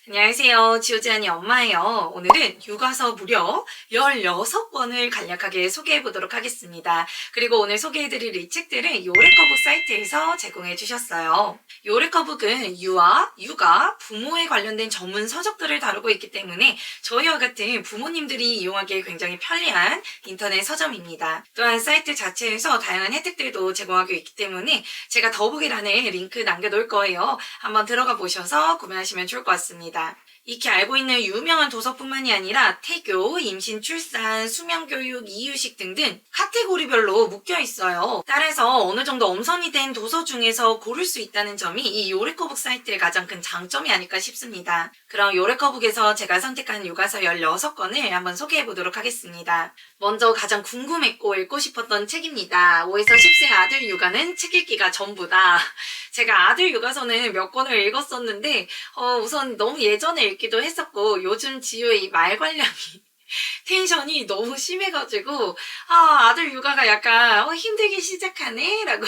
안녕하세요. 지오지안이 엄마예요. 오늘은 육아서 무려 16권을 간략하게 소개해 보도록 하겠습니다. 그리고 오늘 소개해드릴 이 책들은 요레커북 사이트에서 제공해 주셨어요. 요레커북은 유아, 육아, 부모에 관련된 전문 서적들을 다루고 있기 때문에 저희와 같은 부모님들이 이용하기에 굉장히 편리한 인터넷 서점입니다. 또한 사이트 자체에서 다양한 혜택들도 제공하고 있기 때문에 제가 더보기란에 링크 남겨놓을 거예요. 한번 들어가 보셔서 구매하시면 좋을 것 같습니다. 익히 알고 있는 유명한 도서뿐만이 아니라 태교, 임신, 출산, 수면교육, 이유식 등등 카테고리별로 묶여 있어요. 따라서 어느 정도 엄선이 된 도서 중에서 고를 수 있다는 점이 이 요레커북 사이트의 가장 큰 장점이 아닐까 싶습니다. 그럼 요레커북에서 제가 선택한 육아서 16권을 한번 소개해 보도록 하겠습니다. 먼저 가장 궁금했고 읽고 싶었던 책입니다. 5에서 10세 아들 육아는 책 읽기가 전부다. 제가 아들 육아서는 몇 권을 읽었었는데 우선 너무 예전에 읽기도 했었고 요즘 지효의 이 말 관량이 텐션이 너무 심해가지고 아들 육아가 약간 힘들기 시작하네 라고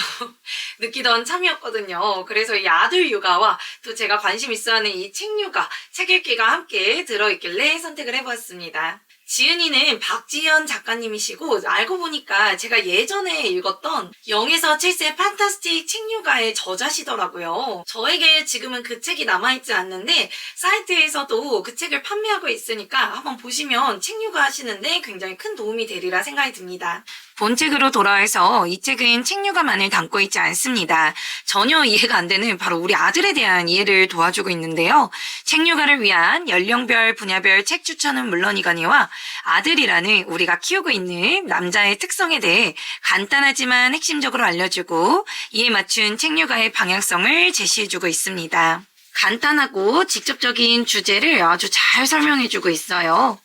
느끼던 참이었거든요. 그래서 이 아들 육아와 또 제가 관심 있어하는 이 책 육아, 책 읽기가 함께 들어있길래 선택을 해보았습니다. 지은이는 박지연 작가님이시고 알고 보니까 제가 예전에 읽었던 0에서 7세 판타스틱 책육아의 저자시더라고요. 저에게 지금은 그 책이 남아있지 않는데 사이트에서도 그 책을 판매하고 있으니까 한번 보시면 책육아 하시는데 굉장히 큰 도움이 되리라 생각이 듭니다. 본책으로 돌아와서 이 책은 책육아만을 담고 있지 않습니다. 전혀 이해가 안 되는 바로 우리 아들에 대한 이해를 도와주고 있는데요. 책육아를 위한 연령별, 분야별 책 추천은 물론이거니와 아들이라는 우리가 키우고 있는 남자의 특성에 대해 간단하지만 핵심적으로 알려주고 이에 맞춘 책육아의 방향성을 제시해주고 있습니다. 간단하고 직접적인 주제를 아주 잘 설명해주고 있어요.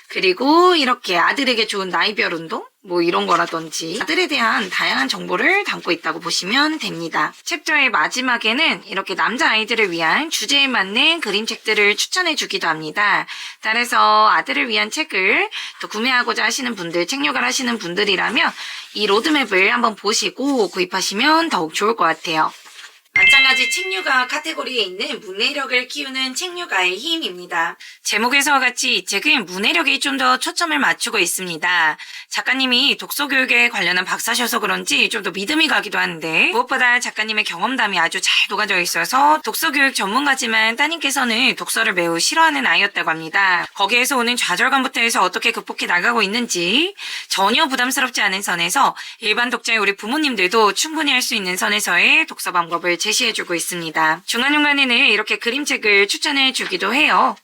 그리고 이렇게 아들에게 좋은 나이별 운동? 뭐 이런 거라든지 아들에 대한 다양한 정보를 담고 있다고 보시면 됩니다. 챕터의 마지막에는 이렇게 남자아이들을 위한 주제에 맞는 그림책들을 추천해 주기도 합니다. 따라서 아들을 위한 책을 또 구매하고자 하시는 분들, 책육아를 하시는 분들이라면 이 로드맵을 한번 보시고 구입하시면 더욱 좋을 것 같아요. 마찬가지 책육아 카테고리에 있는 문해력을 키우는 책육아의 힘입니다. 제목에서와 같이 이 책은 문해력에 좀 더 초점을 맞추고 있습니다. 작가님이 독서교육에 관련한 박사셔서 그런지 좀 더 믿음이 가기도 하는데 무엇보다 작가님의 경험담이 아주 잘 녹아져 있어서 독서교육 전문가지만 따님께서는 독서를 매우 싫어하는 아이였다고 합니다. 거기에서 오는 좌절감부터 해서 어떻게 극복해 나가고 있는지 전혀 부담스럽지 않은 선에서 일반 독자의 우리 부모님들도 충분히 할 수 있는 선에서의 독서 방법을 제시해주고 있습니다. 중간중간에는 이렇게 그림책을 추천해주기도 해요.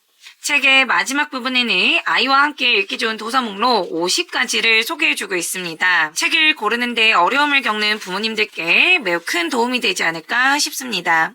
책의 마지막 부분에는 아이와 함께 읽기 좋은 도서 목록 50가지를 소개해주고 있습니다. 책을 고르는데 어려움을 겪는 부모님들께 매우 큰 도움이 되지 않을까 싶습니다.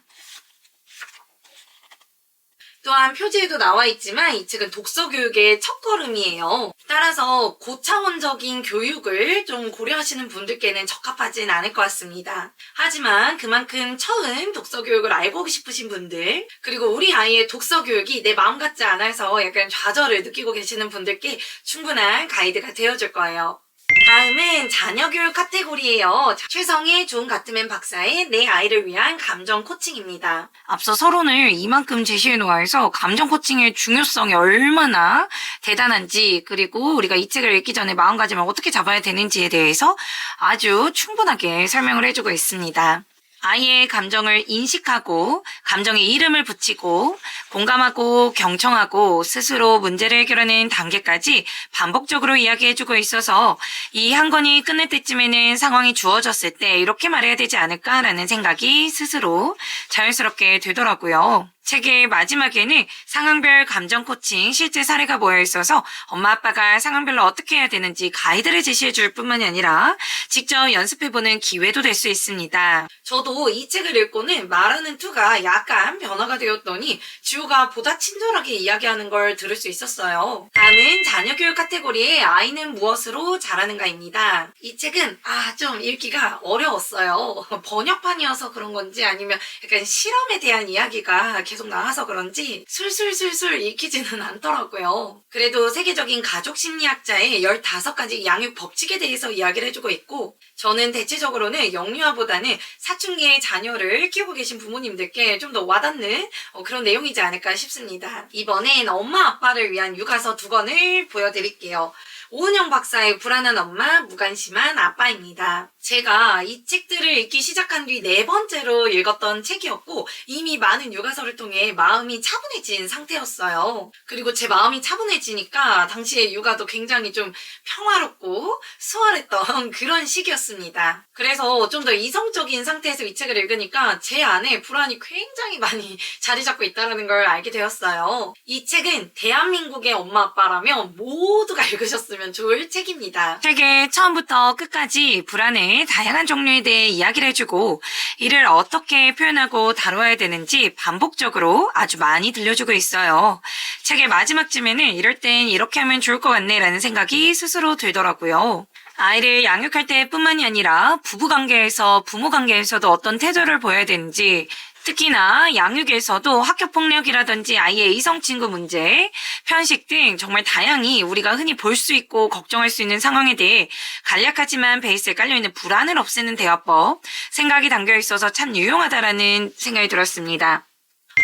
또한 표지에도 나와 있지만 이 책은 독서 교육의 첫걸음이에요. 따라서 고차원적인 교육을 좀 고려하시는 분들께는 적합하진 않을 것 같습니다. 하지만 그만큼 처음 독서 교육을 알고 싶으신 분들, 그리고 우리 아이의 독서 교육이 내 마음 같지 않아서 약간 좌절을 느끼고 계시는 분들께 충분한 가이드가 되어줄 거예요. 다음은 자녀교육 카테고리예요. 최성의 존 가트맨 박사의 내 아이를 위한 감정 코칭입니다. 앞서 서론을 이만큼 제시해 놓아서 감정 코칭의 중요성이 얼마나 대단한지, 그리고 우리가 이 책을 읽기 전에 마음가짐을 어떻게 잡아야 되는지에 대해서 아주 충분하게 설명을 해주고 있습니다. 아이의 감정을 인식하고 감정에 이름을 붙이고 공감하고 경청하고 스스로 문제를 해결하는 단계까지 반복적으로 이야기해주고 있어서 이 한 권이 끝날 때쯤에는 상황이 주어졌을 때 이렇게 말해야 되지 않을까라는 생각이 스스로 자연스럽게 되더라고요. 책의 마지막에는 상황별 감정 코칭 실제 사례가 모여 있어서 엄마 아빠가 상황별로 어떻게 해야 되는지 가이드를 제시해 줄 뿐만이 아니라 직접 연습해보는 기회도 될 수 있습니다. 저도 이 책을 읽고는 말하는 투가 약간 변화가 되었더니 지호가 보다 친절하게 이야기하는 걸 들을 수 있었어요. 다음은 자녀교육 카테고리의 아이는 무엇으로 자라는가입니다. 이 책은 좀 읽기가 어려웠어요. 번역판이어서 그런 건지 아니면 약간 실험에 대한 이야기가 계속 나와서 그런지 술술술술 읽히지는 않더라고요. 그래도 세계적인 가족 심리학자의 15가지 양육 법칙에 대해서 이야기를 해주고 있고 저는 대체적으로는 영유아보다는 사춘기의 자녀를 키우고 계신 부모님들께 좀 더 와닿는 그런 내용이지 않을까 싶습니다. 이번엔 엄마 아빠를 위한 육아서 2권을 보여드릴게요. 오은영 박사의 불안한 엄마, 무관심한 아빠입니다. 제가 이 책들을 읽기 시작한 뒤 4번째로 읽었던 책이었고 이미 많은 육아서를 통해 마음이 차분해진 상태였어요. 그리고 제 마음이 차분해지니까 당시에 육아도 굉장히 좀 평화롭고 수월했던 그런 시기였습니다. 그래서 좀 더 이성적인 상태에서 이 책을 읽으니까 제 안에 불안이 굉장히 많이 자리 잡고 있다는 걸 알게 되었어요. 이 책은 대한민국의 엄마 아빠라면 모두가 읽으셨으면 좋을 책입니다. 책의 처음부터 끝까지 불안의 다양한 종류에 대해 이야기를 해주고 이를 어떻게 표현하고 다루어야 되는지 반복적으로 아주 많이 들려주고 있어요. 책의 마지막쯤에는 이럴 땐 이렇게 하면 좋을 것 같네 라는 생각이 스스로 들더라고요. 아이를 양육할 때뿐만이 아니라 부부관계에서 부모관계에서도 어떤 태도를 보여야 되는지 특히나 양육에서도 학교폭력이라든지 아이의 이성친구 문제, 편식 등 정말 다양히 우리가 흔히 볼 수 있고 걱정할 수 있는 상황에 대해 간략하지만 베이스에 깔려있는 불안을 없애는 대화법, 생각이 담겨있어서 참 유용하다라는 생각이 들었습니다.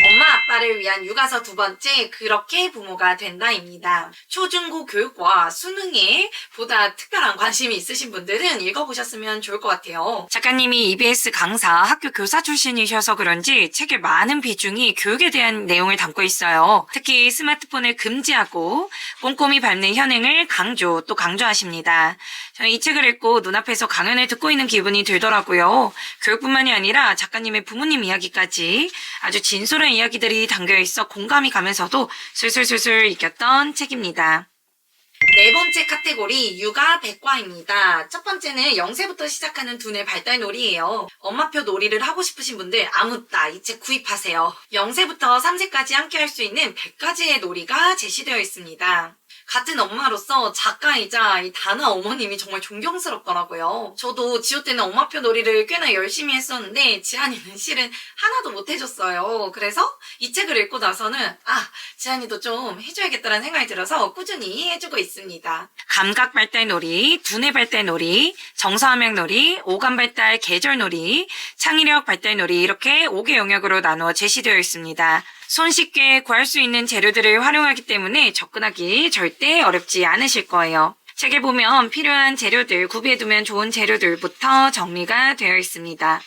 엄마 아빠를 위한 육아서 2번째, 그렇게 부모가 된다입니다. 초중고 교육과 수능에 보다 특별한 관심이 있으신 분들은 읽어보셨으면 좋을 것 같아요. 작가님이 EBS 강사, 학교 교사 출신이셔서 그런지 책의 많은 비중이 교육에 대한 내용을 담고 있어요. 특히 스마트폰을 금지하고 꼼꼼히 밟는 현행을 또 강조하십니다. 저는 이 책을 읽고 눈앞에서 강연을 듣고 있는 기분이 들더라고요. 교육뿐만이 아니라 작가님의 부모님 이야기까지 아주 진솔한 이야기들이 담겨있어 공감이 가면서도 술술술술 읽혔던 책입니다. 4번째 카테고리, 육아 백과입니다. 첫 번째는 0세부터 시작하는 두뇌 발달 놀이예요. 엄마표 놀이를 하고 싶으신 분들 아무따 이 책 구입하세요. 0세부터 3세까지 함께 할 수 있는 100가지의 놀이가 제시되어 있습니다. 같은 엄마로서 작가이자 이 다나 어머님이 정말 존경스럽더라고요. 저도 지호 때는 엄마표 놀이를 꽤나 열심히 했었는데 지한이는 실은 하나도 못 해줬어요. 그래서 이 책을 읽고 나서는 지한이도 좀 해줘야겠다는 생각이 들어서 꾸준히 해주고 있습니다. 감각 발달 놀이, 두뇌 발달 놀이, 정서함양 놀이, 오감 발달 계절 놀이, 창의력 발달 놀이 이렇게 5개 영역으로 나누어 제시되어 있습니다. 손쉽게 구할 수 있는 재료들을 활용하기 때문에 접근하기 절대 어렵지 않으실 거예요. 책에 보면 필요한 재료들, 구비해두면 좋은 재료들부터 정리가 되어 있습니다.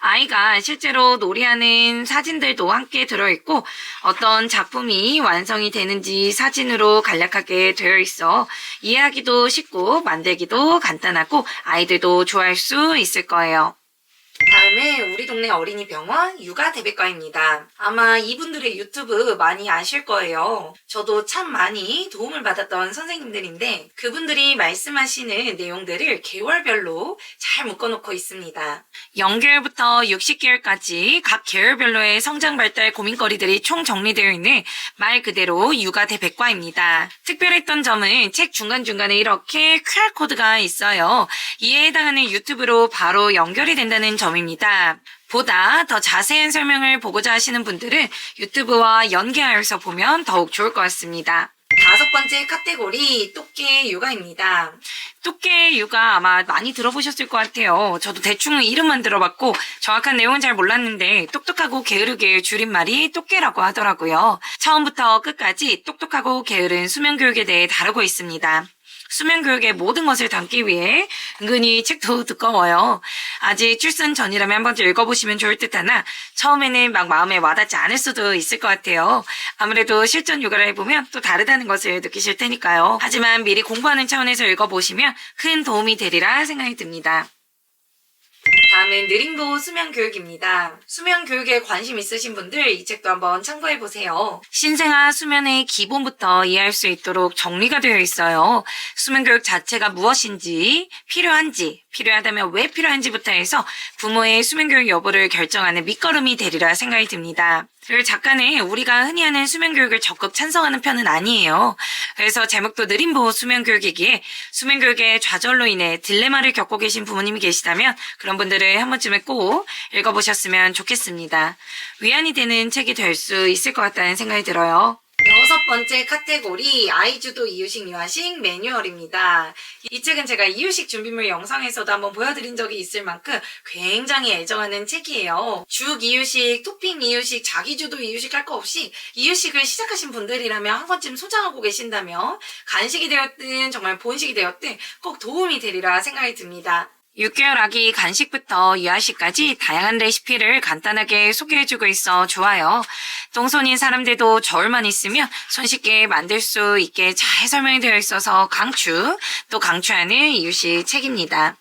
아이가 실제로 놀이하는 사진들도 함께 들어있고 어떤 작품이 완성이 되는지 사진으로 간략하게 되어 있어 이해하기도 쉽고 만들기도 간단하고 아이들도 좋아할 수 있을 거예요. 다음은 우리 동네 어린이 병원 육아 대백과입니다. 아마 이분들의 유튜브 많이 아실 거예요. 저도 참 많이 도움을 받았던 선생님들인데 그분들이 말씀하시는 내용들을 계월별로 잘 묶어놓고 있습니다. 0개월부터 60개월까지 각 계열별로의 성장 발달 고민거리들이 총 정리되어 있는 말 그대로 육아 대백과입니다. 특별했던 점은 책 중간중간에 이렇게 QR코드가 있어요. 이에 해당하는 유튜브로 바로 연결이 된다는 점입니다. 보다 더 자세한 설명을 보고자 하시는 분들은 유튜브와 연계하여서 보면 더욱 좋을 것 같습니다. 5번째 카테고리, 또깨 육아입니다. 또깨 육아 아마 많이 들어보셨을 것 같아요. 저도 대충 이름만 들어봤고 정확한 내용은 잘 몰랐는데 똑똑하고 게으르게 줄임말이 또깨라고 하더라고요. 처음부터 끝까지 똑똑하고 게으른 수면교육에 대해 다루고 있습니다. 수면교육의 모든 것을 담기 위해 은근히 책도 두꺼워요. 아직 출산 전이라면 한 번쯤 읽어보시면 좋을 듯 하나 처음에는 막 마음에 와닿지 않을 수도 있을 것 같아요. 아무래도 실전 육아를 해보면 또 다르다는 것을 느끼실 테니까요. 하지만 미리 공부하는 차원에서 읽어보시면 큰 도움이 되리라 생각이 듭니다. 다음은 느림보 수면교육입니다. 수면교육에 관심 있으신 분들 이 책도 한번 참고해보세요. 신생아 수면의 기본부터 이해할 수 있도록 정리가 되어 있어요. 수면교육 자체가 무엇인지, 필요한지, 필요하다면 왜 필요한지부터 해서 부모의 수면교육 여부를 결정하는 밑거름이 되리라 생각이 듭니다. 그리고 작가는 우리가 흔히 하는 수면교육을 적극 찬성하는 편은 아니에요. 그래서 제목도 느림보 수면교육이기에 수면교육의 좌절로 인해 딜레마를 겪고 계신 부모님이 계시다면 그런 분들을 한 번쯤은 꼭 읽어보셨으면 좋겠습니다. 위안이 되는 책이 될 수 있을 것 같다는 생각이 들어요. 여섯 번째 카테고리 아이주도 이유식 유아식 매뉴얼입니다. 이 책은 제가 이유식 준비물 영상에서도 한번 보여드린 적이 있을 만큼 굉장히 애정하는 책이에요. 죽 이유식, 토핑 이유식, 자기주도 이유식 할 거 없이 이유식을 시작하신 분들이라면 한 번쯤 소장하고 계신다면 간식이 되었든 정말 본식이 되었든 꼭 도움이 되리라 생각이 듭니다. 6개월 아기 간식부터 유아식까지 다양한 레시피를 간단하게 소개해주고 있어 좋아요. 똥손인 사람들도 저울만 있으면 손쉽게 만들 수 있게 잘 설명이 되어 있어서 또 강추하는 이유식 책입니다.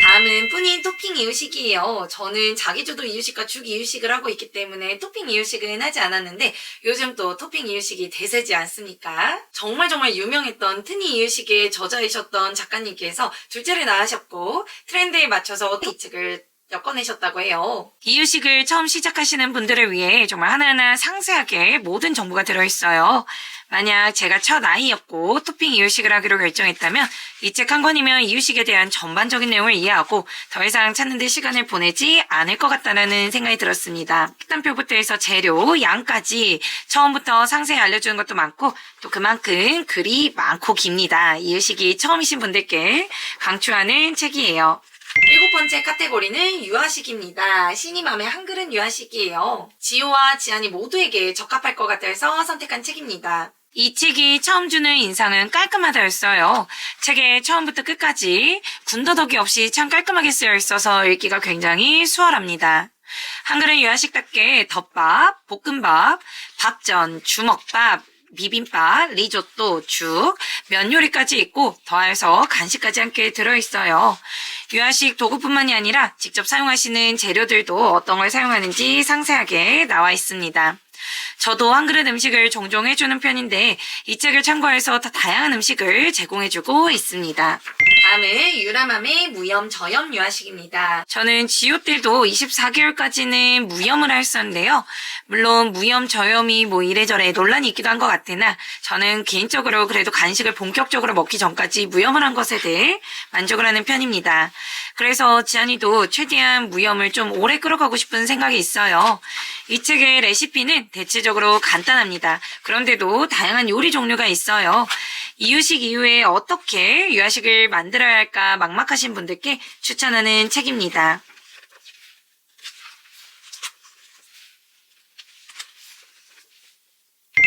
다음은 뿌닌 토핑 이유식이에요. 저는 자기주도 이유식과 죽 이유식을 하고 있기 때문에 토핑 이유식은 하지 않았는데 요즘 또 토핑 이유식이 대세지 않습니까? 정말 유명했던 트니 이유식의 저자이셨던 작가님께서 둘째를 낳으셨고 트렌드에 맞춰서 이 책을 엮어내셨다고 해요. 이유식을 처음 시작하시는 분들을 위해 정말 하나하나 상세하게 모든 정보가 들어있어요. 만약 제가 첫 아이였고 토핑 이유식을 하기로 결정했다면 이 책 한 권이면 이유식에 대한 전반적인 내용을 이해하고 더 이상 찾는 데 시간을 보내지 않을 것 같다는 생각이 들었습니다. 식단표부터 해서 재료, 양까지 처음부터 상세히 알려주는 것도 많고 또 그만큼 글이 많고 깁니다. 이유식이 처음이신 분들께 강추하는 책이에요. 7번째 카테고리는 유아식입니다. 신이맘의 한글은 유아식이에요. 지호와 지안이 모두에게 적합할 것 같아서 선택한 책입니다. 이 책이 처음 주는 인상은 깔끔하다였어요. 책의 처음부터 끝까지 군더더기 없이 참 깔끔하게 쓰여 있어서 읽기가 굉장히 수월합니다. 한글은 유아식답게 덮밥, 볶음밥, 밥전, 주먹밥, 비빔밥, 리조또, 죽, 면 요리까지 있고 더해서 간식까지 함께 들어있어요. 유아식 도구뿐만이 아니라 직접 사용하시는 재료들도 어떤 걸 사용하는지 상세하게 나와 있습니다. 저도 한 그릇 음식을 종종 해주는 편인데 이 책을 참고해서 더 다양한 음식을 제공해주고 있습니다. 다음은 유라맘의 무염 저염 유아식입니다. 저는 지호들도 24개월까지는 무염을 했었는데요. 물론 무염 저염이 이래저래 논란이 있기도 한 것 같으나 저는 개인적으로 그래도 간식을 본격적으로 먹기 전까지 무염을 한 것에 대해 만족을 하는 편입니다. 그래서 지안이도 최대한 무염을 좀 오래 끌어가고 싶은 생각이 있어요. 이 책의 레시피는 대체적으로 간단합니다. 그런데도 다양한 요리 종류가 있어요. 이유식 이후에 어떻게 유아식을 만들어야 할까 막막하신 분들께 추천하는 책입니다.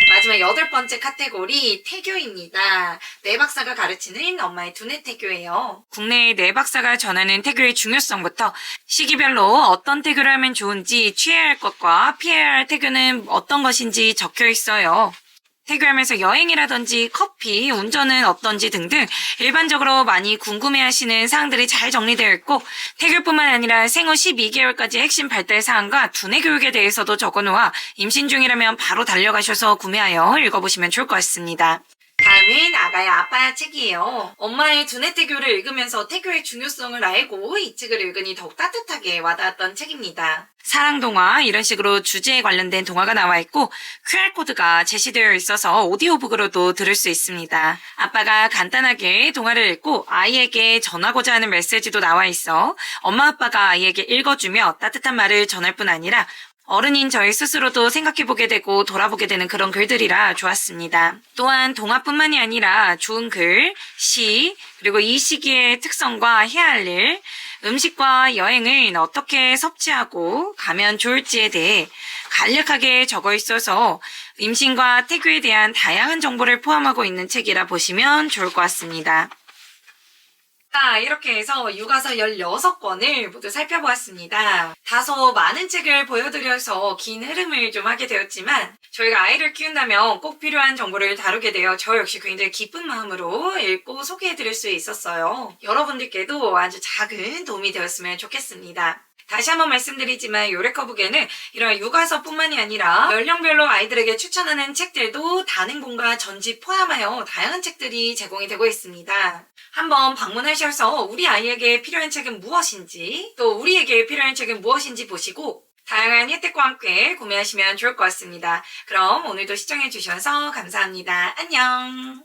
마지막 8번째 카테고리 태교입니다. 네 박사가 가르치는 엄마의 두뇌 태교예요. 국내의 네 박사가 전하는 태교의 중요성부터 시기별로 어떤 태교를 하면 좋은지 취해야 할 것과 피해야 할 태교는 어떤 것인지 적혀 있어요. 태교하면서 여행이라든지 커피, 운전은 어떤지 등등 일반적으로 많이 궁금해하시는 사항들이 잘 정리되어 있고 태교뿐만 아니라 생후 12개월까지 핵심 발달 사항과 두뇌 교육에 대해서도 적어놓아 임신 중이라면 바로 달려가셔서 구매하여 읽어보시면 좋을 것 같습니다. 다음은 아가야 아빠야 책이에요. 엄마의 두뇌 태교를 읽으면서 태교의 중요성을 알고 이 책을 읽으니 더욱 따뜻하게 와닿았던 책입니다. 사랑동화 이런 식으로 주제에 관련된 동화가 나와 있고 QR코드가 제시되어 있어서 오디오북으로도 들을 수 있습니다. 아빠가 간단하게 동화를 읽고 아이에게 전하고자 하는 메시지도 나와 있어 엄마 아빠가 아이에게 읽어주며 따뜻한 말을 전할 뿐 아니라 어른인 저희 스스로도 생각해보게 되고 돌아보게 되는 그런 글들이라 좋았습니다. 또한 동화뿐만이 아니라 좋은 글, 시, 그리고 이 시기의 특성과 해야 할 일, 음식과 여행을 어떻게 섭취하고 가면 좋을지에 대해 간략하게 적어 있어서 임신과 태교에 대한 다양한 정보를 포함하고 있는 책이라 보시면 좋을 것 같습니다. 자, 이렇게 해서 육아서 16권을 모두 살펴보았습니다. 다소 많은 책을 보여드려서 긴 흐름을 좀 하게 되었지만 저희가 아이를 키운다면 꼭 필요한 정보를 다루게 되어 저 역시 굉장히 기쁜 마음으로 읽고 소개해드릴 수 있었어요. 여러분들께도 아주 작은 도움이 되었으면 좋겠습니다. 다시 한번 말씀드리지만 요레커북에는 이런 육아서뿐만이 아니라 연령별로 아이들에게 추천하는 책들도 단행본과 전집 포함하여 다양한 책들이 제공이 되고 있습니다. 한번 방문하셔서 우리 아이에게 필요한 책은 무엇인지 또 우리에게 필요한 책은 무엇인지 보시고 다양한 혜택과 함께 구매하시면 좋을 것 같습니다. 그럼 오늘도 시청해주셔서 감사합니다. 안녕.